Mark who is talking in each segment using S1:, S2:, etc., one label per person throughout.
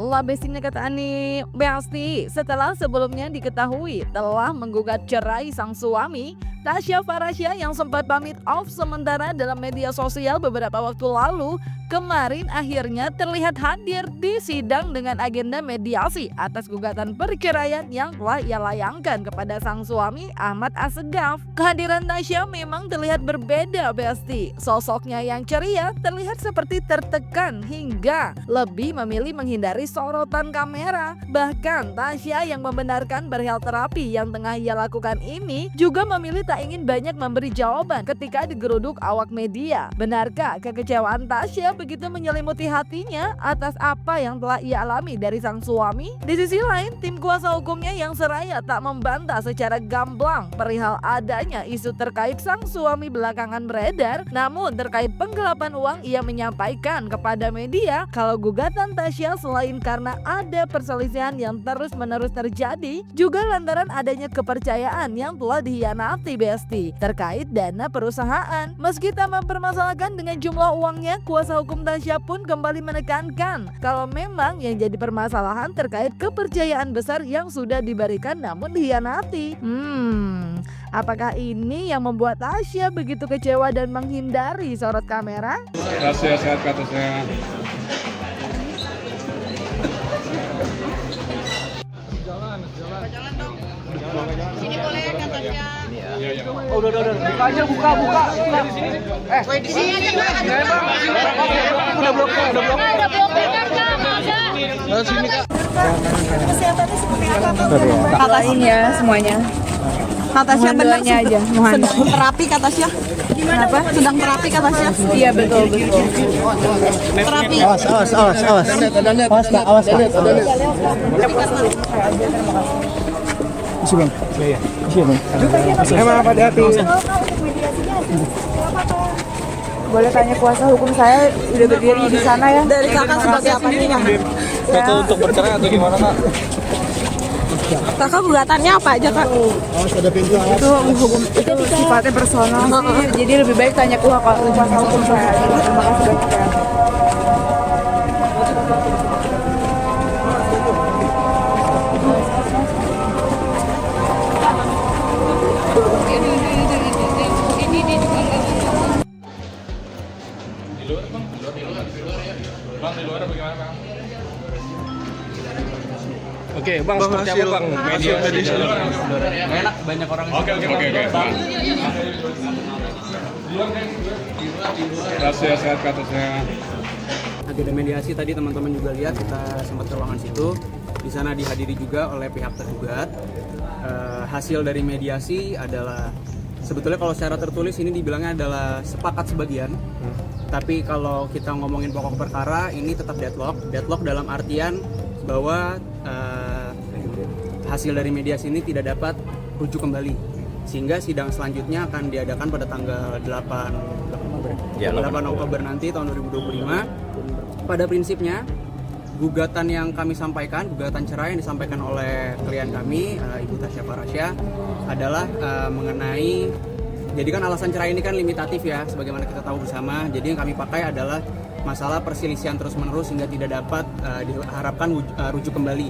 S1: lah basinya kata Ani Beasti. Setelah sebelumnya diketahui telah menggugat cerai sang suami, Tasya Farasya yang sempat pamit off sementara dalam media sosial beberapa waktu lalu, kemarin akhirnya terlihat hadir di sidang dengan agenda mediasi atas gugatan perceraian yang telah ia layangkan kepada sang suami Ahmad Assegaf. Kehadiran Tasya memang terlihat berbeda, Besti. Sosoknya yang ceria terlihat seperti tertekan hingga lebih memilih menghindari sorotan kamera. Bahkan Tasya yang membenarkan perihal terapi yang tengah ia lakukan ini juga memilih tak ingin banyak memberi jawaban ketika digeruduk awak media. Benarkah kekecewaan Tasya begitu menyelimuti hatinya atas apa yang telah ia alami dari sang suami? Di sisi lain, tim kuasa hukumnya yang seraya tak membantah secara gamblang perihal adanya isu terkait sang suami belakangan beredar. Namun terkait penggelapan uang, ia menyampaikan kepada media kalau gugatan Tasya selain karena ada perselisihan yang terus-menerus terjadi, juga lantaran adanya kepercayaan yang telah dikhianati Besti terkait dana perusahaan. Meski tak mempermasalahkan dengan jumlah uangnya, kuasa hukum Tasya pun kembali menekankan kalau memang yang jadi permasalahan terkait kepercayaan besar yang sudah diberikan namun dikhianati. Apakah ini yang membuat Tasya begitu kecewa dan menghindari sorot kamera?
S2: Tasya sehat katusnya.
S3: Jalan dong. Sini boleh kan Tasya.
S2: Oh, udah. Buka aja, buka. Di sini.
S3: Di sini aja
S2: Udah blok kan, sini Kak.
S3: Kesehatannya seperti apa Kak?
S4: Katasin ya semuanya.
S3: Katasya benar
S4: aja, mohon.
S3: sedang terapi Katasya. Gimana?
S4: Kenapa?
S3: Sedang terapi Katasya.
S4: Iya betul.
S3: Terapi.
S5: Awas. Isi bang. Iya. Emang apa hati?
S4: Boleh tanya kuasa hukum saya udah berdiri di sana ya.
S3: Dari kakak sebagai apa nih Kak?
S2: Itu untuk bercerai atau gimana Kak?
S3: Kakak gugatannya apa aja Kak?
S5: Awas ada pintu.
S4: Itu hukum itu sifatnya personal sih. Jadi lebih baik tanya kuasa hukum saya. Terima kasih banyak ya.
S2: Di luar bagaimana Bang? Oke, Bang, seperti apa Bang media
S6: Enak, banyak orang yang
S2: Oke. Tasya sehat katusnya.
S6: agenda mediasi tadi teman-teman juga lihat, kita sempat ke ruangan situ. Di sana dihadiri juga oleh pihak tergugat. Hasil dari mediasi adalah sebetulnya kalau secara tertulis ini dibilangnya adalah sepakat sebagian. Tapi kalau kita ngomongin pokok perkara ini tetap deadlock. Deadlock dalam artian bahwa hasil dari mediasi ini tidak dapat rujuk kembali. Sehingga sidang selanjutnya akan diadakan pada tanggal 8 Oktober nanti tahun 2025. Pada prinsipnya gugatan yang kami sampaikan, gugatan cerai yang disampaikan oleh klien kami, Ibu Tasya Farasya, adalah mengenai, jadi kan alasan cerai ini kan limitatif ya, sebagaimana kita tahu bersama. Jadi yang kami pakai adalah masalah perselisihan terus-menerus sehingga tidak dapat diharapkan rujuk kembali.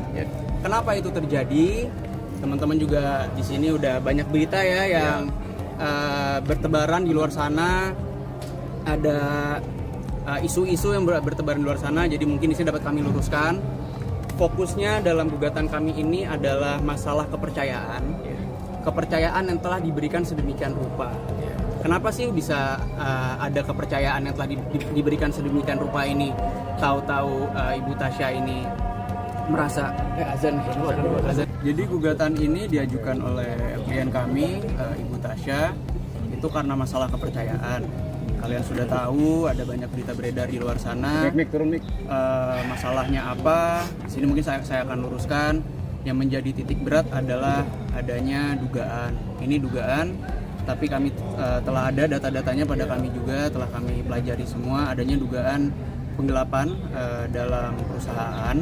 S6: Kenapa itu terjadi? Teman-teman juga di sini udah banyak berita ya yang bertebaran di luar sana, ada isu-isu yang bertebaran di luar sana. Jadi mungkin di sini dapat kami luruskan. Fokusnya dalam gugatan kami ini adalah masalah kepercayaan, kepercayaan yang telah diberikan sedemikian rupa. Kenapa sih bisa ada kepercayaan yang telah diberikan sedemikian rupa ini? Tahu-tahu Ibu Tasya ini merasa azan. Jadi gugatan ini diajukan oleh klien kami, Ibu Tasya, itu karena masalah kepercayaan. Kalian sudah tahu ada banyak berita beredar di luar sana. Masalahnya apa? Di sini mungkin saya akan luruskan. Yang menjadi titik berat adalah adanya dugaan. Ini dugaan, tapi kami telah ada data-datanya pada kami juga, telah kami pelajari semua. Adanya dugaan penggelapan dalam perusahaan.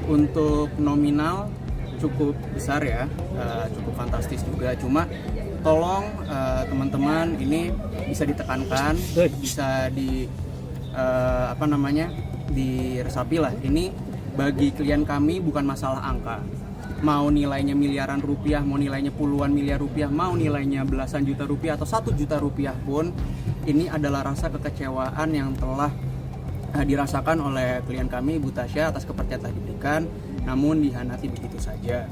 S6: Untuk nominal cukup besar ya, cukup fantastis juga. Cuma tolong teman-teman ini bisa ditekankan, bisa diresapi lah. Ini bagi klien kami bukan masalah angka. Mau nilainya miliaran rupiah, mau nilainya puluhan miliar rupiah, mau nilainya belasan juta rupiah atau 1 juta rupiah pun, ini adalah rasa kekecewaan yang telah dirasakan oleh klien kami Ibu Tasya atas kepercayaan telah diberikan, namun dihianati begitu saja.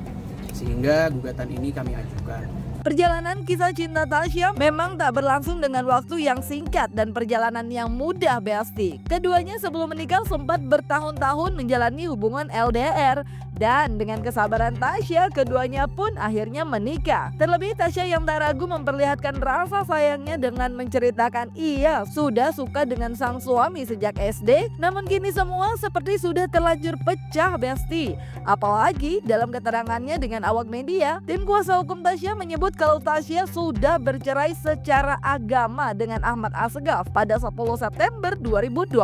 S6: Sehingga gugatan ini kami ajukan.
S1: Perjalanan kisah cinta Tasya memang tak berlangsung dengan waktu yang singkat dan perjalanan yang mudah, Besti. Keduanya sebelum menikah sempat bertahun-tahun menjalani hubungan LDR. Dan dengan kesabaran Tasya, keduanya pun akhirnya menikah. Terlebih Tasya yang tak ragu memperlihatkan rasa sayangnya dengan menceritakan ia sudah suka dengan sang suami sejak SD. Namun kini semua seperti sudah terlanjur pecah, Besti. Apalagi dalam keterangannya dengan awak media, tim kuasa hukum Tasya menyebut kalau Tasya sudah bercerai secara agama dengan Ahmad Assegaf pada 10 September 2025.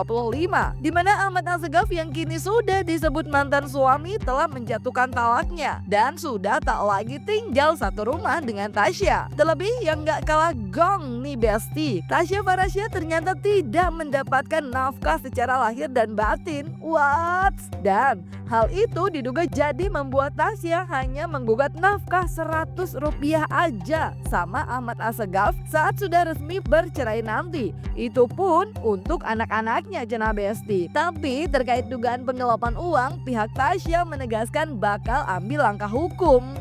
S1: Di mana Ahmad Assegaf yang kini sudah disebut mantan suami telah menjatuhkan talaknya dan sudah tak lagi tinggal satu rumah dengan Tasya. Terlebih yang gak kalah gong nih Besti, Tasya Farasya ternyata tidak mendapatkan nafkah secara lahir dan batin. What? Dan hal itu diduga jadi membuat Tasya hanya menggugat nafkah Rp100 aja sama Ahmad Assegaf saat sudah resmi bercerai nanti. Itu pun untuk anak-anaknya Cenah Besti. Tapi terkait dugaan penggelapan uang, pihak Tasya menegaskan bakal ambil langkah hukum.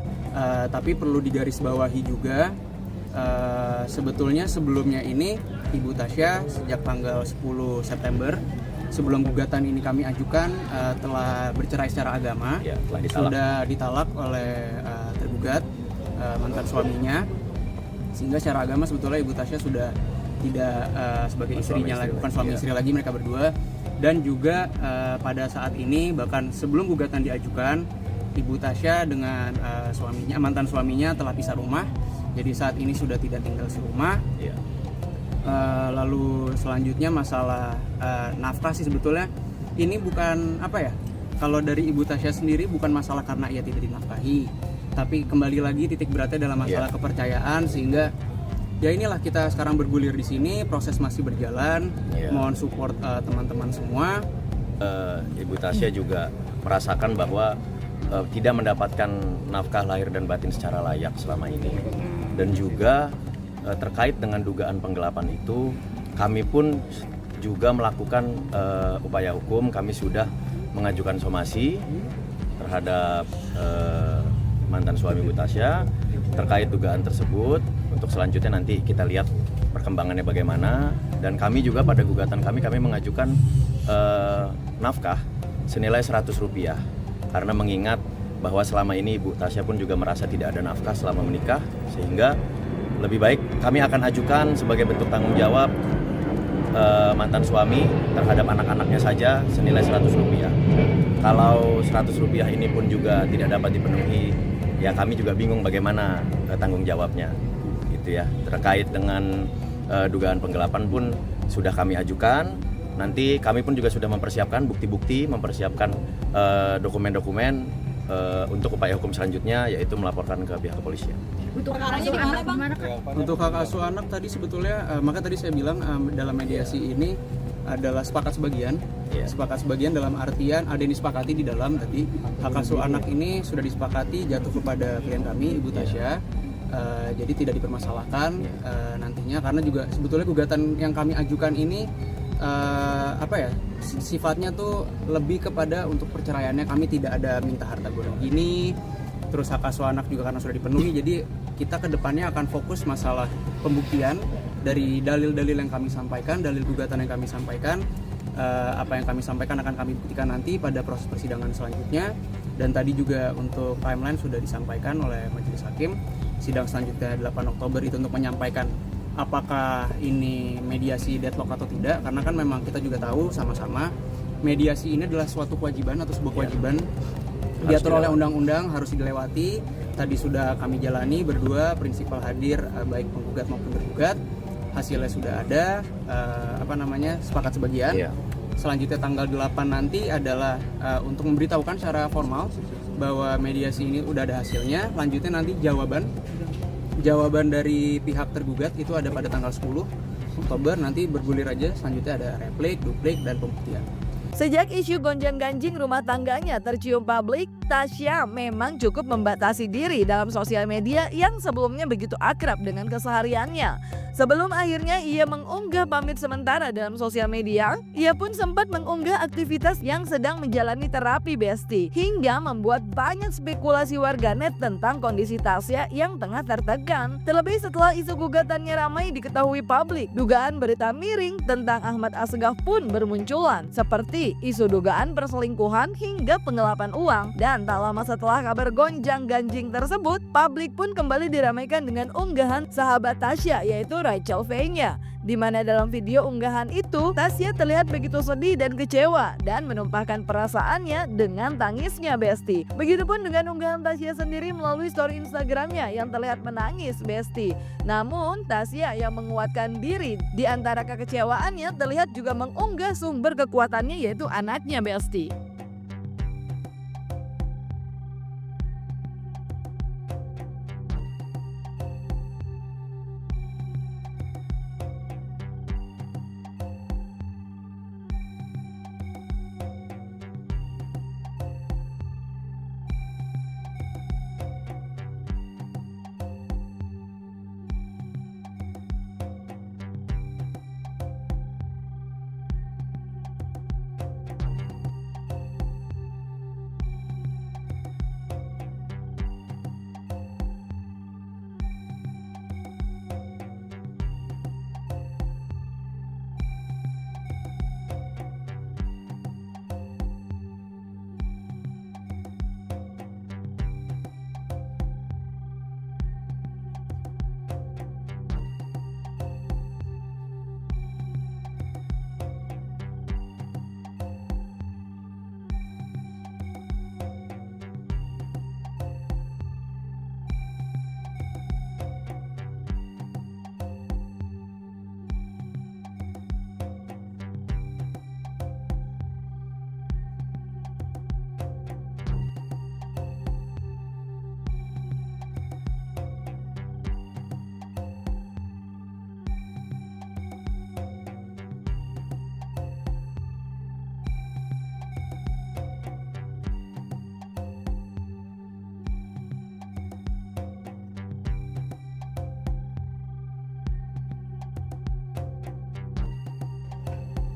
S6: Tapi perlu digarisbawahi juga, sebetulnya sebelumnya ini Ibu Tasya sejak tanggal 10 September sebelum gugatan ini kami ajukan telah bercerai secara agama, sudah ditalak oleh tergugat mantan suaminya, sehingga secara agama sebetulnya Ibu Tasya sudah tidak sebagai istrinya lagi, bukan suami istri lagi, mereka berdua. Dan juga pada saat ini bahkan sebelum gugatan diajukan, Ibu Tasya dengan suaminya, mantan suaminya telah pisah rumah. Jadi saat ini sudah tidak tinggal serumah. Lalu selanjutnya masalah nafkah sih sebetulnya ini bukan apa ya, kalau dari Ibu Tasya sendiri bukan masalah karena ia tidak dinafkahi, tapi kembali lagi titik beratnya dalam masalah kepercayaan. Sehingga ya inilah kita sekarang bergulir di sini, proses masih berjalan. Mohon support teman-teman semua.
S7: Ibu Tasya juga merasakan bahwa tidak mendapatkan nafkah lahir dan batin secara layak selama ini. Dan juga terkait dengan dugaan penggelapan itu, kami pun juga melakukan upaya hukum. Kami sudah mengajukan somasi terhadap mantan suami Ibu Tasya terkait dugaan tersebut. Untuk selanjutnya nanti kita lihat perkembangannya bagaimana. Dan kami juga pada gugatan kami mengajukan nafkah senilai Rp100, karena mengingat bahwa selama ini Ibu Tasya pun juga merasa tidak ada nafkah selama menikah, sehingga lebih baik kami akan ajukan sebagai bentuk tanggung jawab mantan suami terhadap anak-anaknya saja senilai Rp100. Kalau Rp100 ini pun juga tidak dapat dipenuhi, ya kami juga bingung bagaimana tanggung jawabnya, gitu ya. Terkait dengan dugaan penggelapan pun sudah kami ajukan. Nanti kami pun juga sudah mempersiapkan bukti-bukti, mempersiapkan dokumen-dokumen untuk upaya hukum selanjutnya, yaitu melaporkan ke pihak kepolisian.
S3: Untuk perkaranya di mana, Bang?
S6: Untuk hak asuh anak tadi sebetulnya, maka tadi saya bilang dalam mediasi ini adalah sepakat sebagian. Sepakat sebagian dalam artian ada yang disepakati di dalam tadi hak asuh anak ini sudah disepakati jatuh kepada klien kami Ibu Tasya. Jadi tidak dipermasalahkan nantinya, karena juga sebetulnya gugatan yang kami ajukan ini sifatnya tuh lebih kepada untuk perceraiannya. Kami tidak ada minta harta gono gini, terus hak asuh anak juga karena sudah dipenuhi. Jadi kita kedepannya akan fokus masalah pembuktian dari dalil-dalil yang kami sampaikan, dalil gugatan yang kami sampaikan. Apa yang kami sampaikan akan kami buktikan nanti pada proses persidangan selanjutnya. Dan tadi juga untuk timeline sudah disampaikan oleh majelis hakim. Sidang selanjutnya 8 Oktober itu untuk menyampaikan apakah ini mediasi deadlock atau tidak, karena kan memang kita juga tahu sama-sama mediasi ini adalah suatu kewajiban atau sebuah kewajiban diatur oleh undang-undang, harus dilewati. Tadi sudah kami jalani berdua, prinsipal hadir baik penggugat maupun tergugat. Hasilnya sudah ada, sepakat sebagian. Selanjutnya tanggal 8 nanti adalah untuk memberitahukan secara formal bahwa mediasi ini udah ada hasilnya. Lanjutnya nanti jawaban dari pihak tergugat itu ada pada tanggal 10 Oktober, nanti bergulir aja. Selanjutnya ada replik, duplik, dan pembuktian.
S1: Sejak isu gonjang-ganjing rumah tangganya tercium publik, Tasya memang cukup membatasi diri dalam sosial media yang sebelumnya begitu akrab dengan kesehariannya. Sebelum akhirnya ia mengunggah pamit sementara dalam sosial media, ia pun sempat mengunggah aktivitas yang sedang menjalani terapi Besti, hingga membuat banyak spekulasi warganet tentang kondisi Tasya yang tengah tertekan. Terlebih setelah isu gugatannya ramai diketahui publik, dugaan berita miring tentang Ahmad Assegaf pun bermunculan, seperti isu dugaan perselingkuhan hingga penggelapan uang. Dan tak lama setelah kabar gonjang-ganjing tersebut, publik pun kembali diramaikan dengan unggahan sahabat Tasya, yaitu Rachel V-nya, di mana dalam video unggahan itu Tasya terlihat begitu sedih dan kecewa dan menumpahkan perasaannya dengan tangisnya Besti. Begitupun dengan unggahan Tasya sendiri melalui story Instagramnya yang terlihat menangis Besti. Namun Tasya yang menguatkan diri di antara kekecewaannya terlihat juga mengunggah sumber kekuatannya, yaitu anaknya Besti.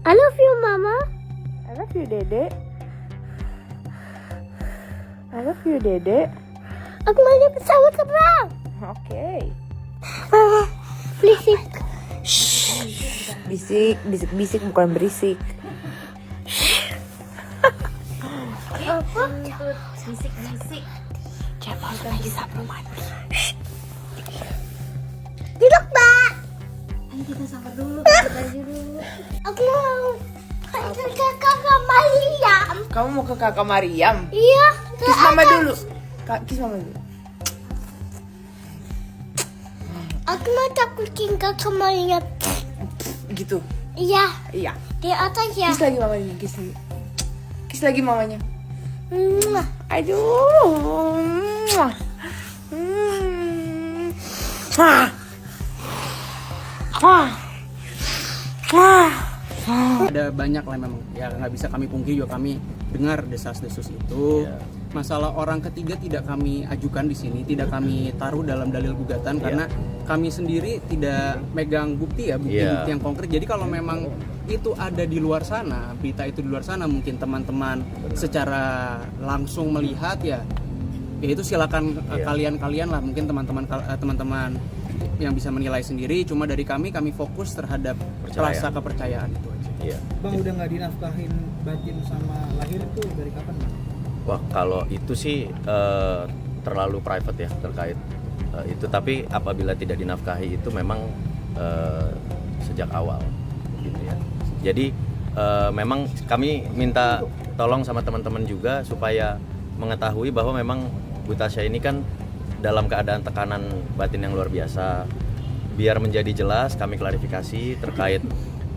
S3: I love you, Mama.
S4: I love you, Dede. I love you, Dede.
S3: Aku mau pesawat terbang.
S4: Oke.
S3: Berisik.
S4: Bisik bukan berisik.
S3: Apa?
S4: Bisik. Coba lagi sama mati.
S3: Duduk, Mbak.
S8: Ayo kita sabar dulu, kita baju dulu.
S3: Aku mau ke kakak Mariam.
S4: Kamu mau ke kakak Mariam?
S3: Iya.
S4: Kiss mama dulu. Kiss mama dulu.
S3: Aku mau takutin kakak Mariam.
S4: Gitu.
S3: Iya.
S4: Iya.
S3: Di atas ya.
S4: Kiss lagi mamanya, kiss lagi. Kiss lagi mamanya.
S3: Mwah.
S4: Aduh.
S6: Ada banyak lah memang, ya nggak bisa kami pungkiri juga kami dengar desas-desus itu. Masalah orang ketiga tidak kami ajukan di sini, tidak kami taruh dalam dalil gugatan karena kami sendiri tidak megang bukti yang konkret. Jadi kalau memang itu ada di luar sana, berita itu di luar sana, mungkin teman-teman secara langsung melihat ya itu silakan kalian lah, mungkin teman-teman yang bisa menilai sendiri. Cuma dari kami fokus terhadap rasa kepercayaan itu aja.
S2: Iya. Bang udah nggak dinafkahin batin sama lahir itu dari kapan, Bang?
S7: Wah, kalau itu sih terlalu private ya terkait itu. Tapi apabila tidak dinafkahi itu memang sejak awal, gitu ya. Jadi memang kami minta tolong sama teman-teman juga supaya mengetahui bahwa memang Bu Tasya ini kan dalam keadaan tekanan batin yang luar biasa. Biar menjadi jelas, kami klarifikasi terkait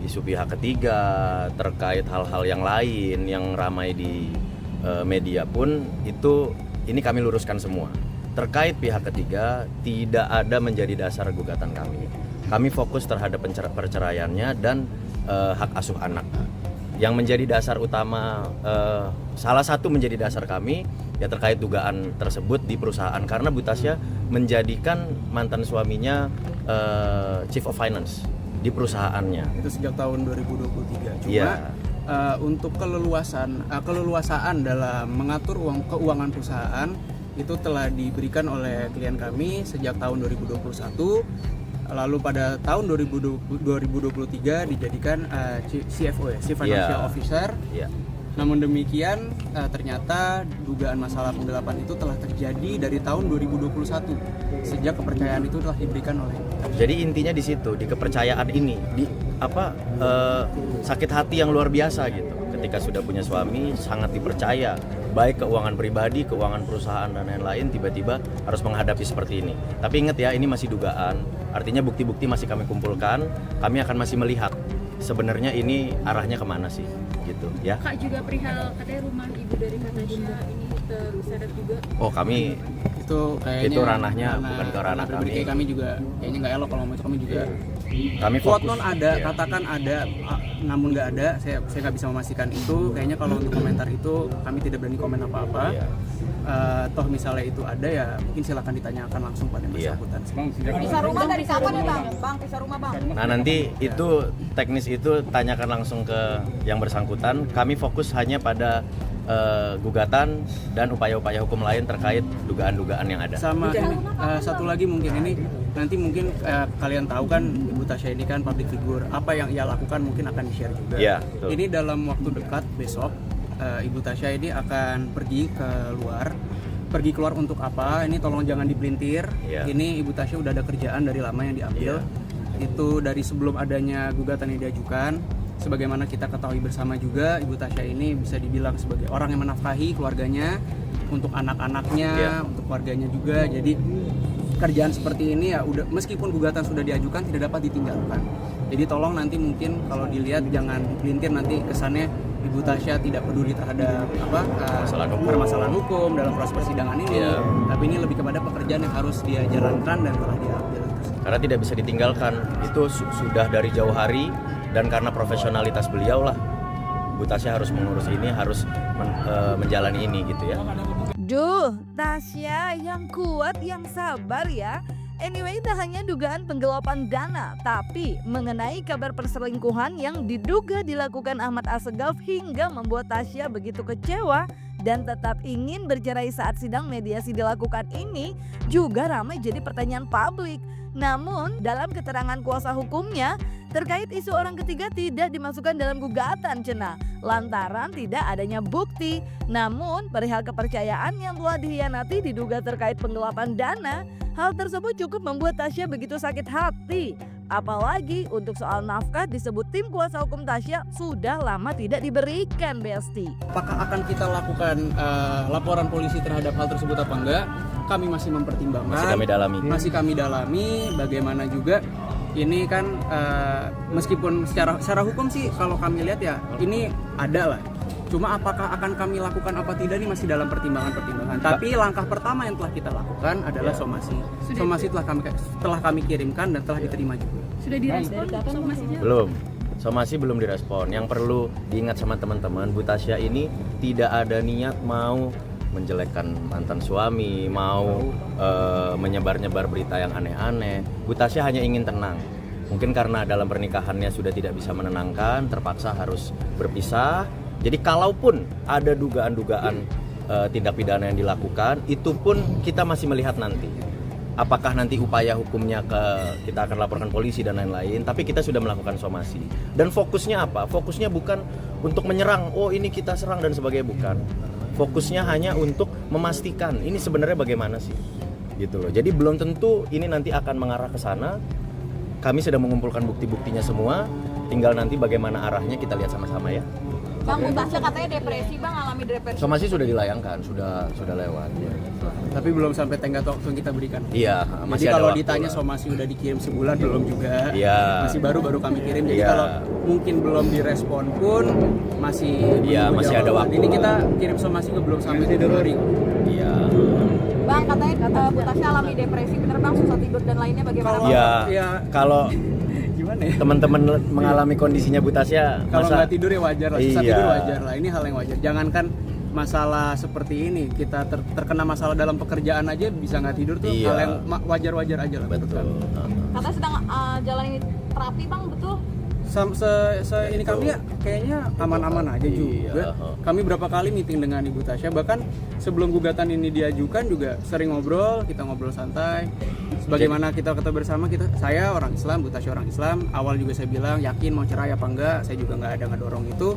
S7: isu pihak ketiga, terkait hal-hal yang lain yang ramai di media pun itu ini kami luruskan semua. Terkait pihak ketiga tidak ada menjadi dasar gugatan kami. Kami fokus terhadap perceraiannya dan hak asuh anak. Yang menjadi dasar utama, salah satu menjadi dasar kami ya terkait dugaan tersebut di perusahaan, karena Bu Tasya menjadikan mantan suaminya Chief of Finance di perusahaannya.
S6: Itu sejak tahun 2023. Cuma
S7: Iya.
S6: untuk keleluasaan dalam mengatur keuangan perusahaan itu telah diberikan oleh klien kami sejak tahun 2021. Lalu pada tahun 2023 dijadikan CFO ya, Chief Financial
S7: Yeah.
S6: Officer.
S7: Ya.
S6: Namun demikian ternyata dugaan masalah penggelapan itu telah terjadi dari tahun 2021 sejak kepercayaan itu telah diberikan oleh.
S7: Jadi intinya di situ, di kepercayaan ini, di sakit hati yang luar biasa gitu. Ketika sudah punya suami sangat dipercaya, baik keuangan pribadi, keuangan perusahaan dan lain-lain, tiba-tiba harus menghadapi seperti ini. Tapi ingat ya, ini masih dugaan. Artinya bukti-bukti masih kami kumpulkan, kami akan masih melihat sebenarnya ini arahnya kemana sih, gitu ya.
S3: Kak juga perihal katanya rumah ibu dari Kak Tasya ini terseret juga.
S7: Oh, kami
S6: Itu kayaknya
S7: Itu ranahnya, bukan ke ranah
S6: pribadi
S7: kami.
S6: kami juga kayaknya nggak elok kalau ngomong itu. Kami juga
S7: kami
S6: quote
S7: fokus.
S6: non ada,
S7: Iya.
S6: katakan ada, namun nggak ada. Saya nggak bisa memastikan itu. Kayaknya kalau untuk komentar itu kami tidak berani komen apa-apa.
S7: Iya.
S6: Toh misalnya itu ada ya mungkin silakan ditanyakan langsung pada yang
S7: Iya.
S6: bersangkutan.
S4: Pisah rumah dari kapan ya bang? Bang, pisah rumah bang.
S7: Nah, nanti itu teknis itu tanyakan langsung ke yang bersangkutan. Kami fokus hanya pada gugatan dan upaya-upaya hukum lain terkait dugaan-dugaan yang ada.
S6: Sama ini, satu lagi mungkin ini nanti mungkin kalian tahu kan Ibu Tasya ini kan public figure. Apa yang ia lakukan mungkin akan di-share juga.
S7: Iya, betul.
S6: Ini dalam waktu dekat besok Ibu Tasya ini akan pergi keluar untuk apa? Ini tolong jangan dipelintir.
S7: Iya.
S6: Ini Ibu Tasya udah ada kerjaan dari lama yang diambil.
S7: Iya.
S6: Itu dari sebelum adanya gugatan yang diajukan. Sebagaimana kita ketahui bersama juga, Ibu Tasya ini bisa dibilang sebagai orang yang menafkahi keluarganya, untuk anak-anaknya,
S7: Iya.
S6: untuk keluarganya juga. Jadi kerjaan seperti ini ya udah, meskipun gugatan sudah diajukan tidak dapat ditinggalkan. Jadi tolong nanti mungkin kalau dilihat jangan dipelintir, nanti kesannya Ibu Tasya tidak peduli terhadap permasalahan hukum dalam proses persidangan ini.
S7: Iya.
S6: Tapi ini lebih kepada pekerjaan yang harus dia jalankan dan telah dia ambil.
S7: Karena tidak bisa ditinggalkan, itu sudah dari jauh hari, dan karena profesionalitas beliau lah Bu Tasya harus mengurus ini, harus menjalani ini gitu ya.
S1: Duh, Tasya yang kuat, yang sabar ya. Anyway, tak hanya dugaan penggelapan dana, tapi mengenai kabar perselingkuhan yang diduga dilakukan Ahmad Assegaf hingga membuat Tasya begitu kecewa dan tetap ingin bercerai saat sidang mediasi dilakukan ini juga ramai jadi pertanyaan publik. Namun, dalam keterangan kuasa hukumnya, terkait isu orang ketiga tidak dimasukkan dalam gugatan cenah lantaran tidak adanya bukti. Namun perihal kepercayaan yang telah dikhianati diduga terkait penggelapan dana, hal tersebut cukup membuat Tasya begitu sakit hati. Apalagi untuk soal nafkah disebut tim kuasa hukum Tasya sudah lama tidak diberikan, Besti.
S6: Apakah akan kita lakukan laporan polisi terhadap hal tersebut apa enggak? Kami masih mempertimbangkan. Masih kami dalami. Bagaimana juga ini kan meskipun secara hukum sih kalau kami lihat ya ini ada lah. Cuma apakah akan kami lakukan apa tidak ini masih dalam pertimbangan. Tapi langkah pertama yang telah kita lakukan adalah somasi. Somasi telah kami kirimkan dan telah diterima juga.
S3: Sudah direspon somasinya?
S7: Belum. Somasi belum direspon. Yang perlu diingat sama teman-teman, Bu Tasya ini tidak ada niat mau menjelekkan mantan suami, mau menyebar-nyebar berita yang aneh-aneh. Bu Tasya hanya ingin tenang. Mungkin karena dalam pernikahannya sudah tidak bisa menenangkan, terpaksa harus berpisah. Jadi kalaupun ada dugaan-dugaan tindak pidana yang dilakukan, itu pun kita masih melihat nanti. Apakah nanti upaya hukumnya kita akan laporkan polisi dan lain-lain, tapi kita sudah melakukan somasi. Dan fokusnya apa? Fokusnya bukan untuk menyerang, oh ini kita serang dan sebagainya, bukan. Fokusnya hanya untuk memastikan ini sebenarnya bagaimana sih, gitu loh. Jadi belum tentu ini nanti akan mengarah ke sana. Kami sedang mengumpulkan bukti-buktinya semua, tinggal nanti bagaimana arahnya kita lihat sama-sama ya.
S4: Bang, Bu Tasya katanya depresi bang, alami depresi.
S7: Somasi sudah dilayangkan, sudah lewat. Ya.
S6: Tapi belum sampai tenggat waktu yang kita berikan.
S7: Iya,
S6: Jadi
S7: masih ada
S6: kalau
S7: waktu
S6: ditanya
S7: lah.
S6: somasi udah dikirim sebulan belum juga.
S7: Iya.
S6: Masih baru kami kirim. Jadi
S7: Iya.
S6: kalau mungkin belum direspon pun masih
S7: Iya,
S6: menunggu
S7: masih ada
S6: jawaban.
S7: waktu.
S6: Ini kita kirim somasi juga belum sampai 7 hari.
S7: Iya.
S4: Bang, katanya Bu Tasya alami depresi, bener bang, susah tidur dan lainnya bagaimana?
S6: Kalau-
S7: Ya,
S6: ya.
S7: kalau
S6: gimana ya?
S7: teman-teman mengalami kondisinya Bu Tasya,
S6: Kalau nggak tidur ya wajar lah, susah
S7: Iya.
S6: tidur wajar lah. Ini hal yang wajar. Jangankan masalah seperti ini, kita terkena masalah dalam pekerjaan aja bisa nggak tidur tuh
S7: Iya.
S6: hal yang wajar-wajar aja lah. menurut
S7: betul.
S6: kami.
S3: Katanya sedang jalani terapi bang, betul?
S6: Ini kami ya kayaknya aman-aman aja juga.
S7: Iya.
S6: Kami berapa kali meeting dengan Ibu Tasya, bahkan sebelum gugatan ini diajukan juga sering ngobrol, kita ngobrol santai. Sebagaimana kita bersama, saya orang Islam, Bu Tasya orang Islam. Awal juga saya bilang yakin mau cerai apa enggak, saya juga nggak ada ngedorong itu.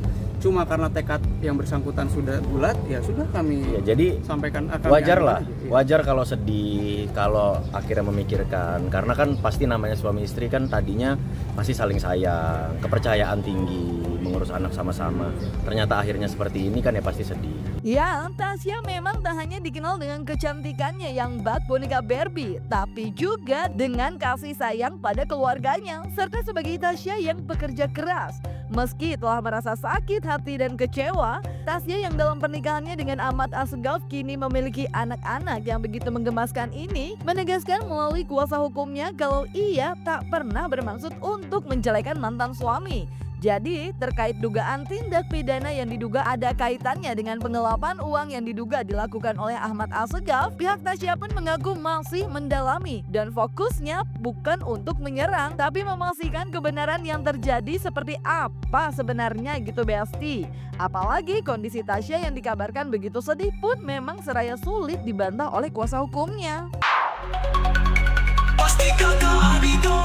S6: Cuma karena tekad yang bersangkutan sudah bulat, ya sudah kami
S7: Ya, jadi
S6: sampaikan.
S7: wajar lah,
S6: Iya.
S7: wajar kalau sedih, kalau akhirnya memikirkan, karena kan pasti namanya suami istri kan tadinya pasti saling sayang, kepercayaan tinggi, mengurus anak sama-sama. Ternyata akhirnya seperti ini kan ya pasti sedih.
S1: Ya, Tasya memang tak hanya dikenal dengan kecantikannya yang bak boneka Barbie, tapi juga dengan kasih sayang pada keluarganya, serta sebagai Tasya yang bekerja keras. Meski telah merasa sakit hati dan kecewa, Tasya yang dalam pernikahannya dengan Ahmad Assegaf kini memiliki anak-anak yang begitu menggemaskan ini, menegaskan melalui kuasa hukumnya kalau ia tak pernah bermaksud untuk menjelekan mantan suami. Jadi, terkait dugaan tindak pidana yang diduga ada kaitannya dengan penggelapan uang yang diduga dilakukan oleh Ahmad Assegaf, pihak Tasya pun mengaku masih mendalami dan fokusnya bukan untuk menyerang, tapi memastikan kebenaran yang terjadi seperti apa sebenarnya gitu Besti. Apalagi kondisi Tasya yang dikabarkan begitu sedih pun memang seraya sulit dibantah oleh kuasa hukumnya.
S9: Pasti kakak Amigo.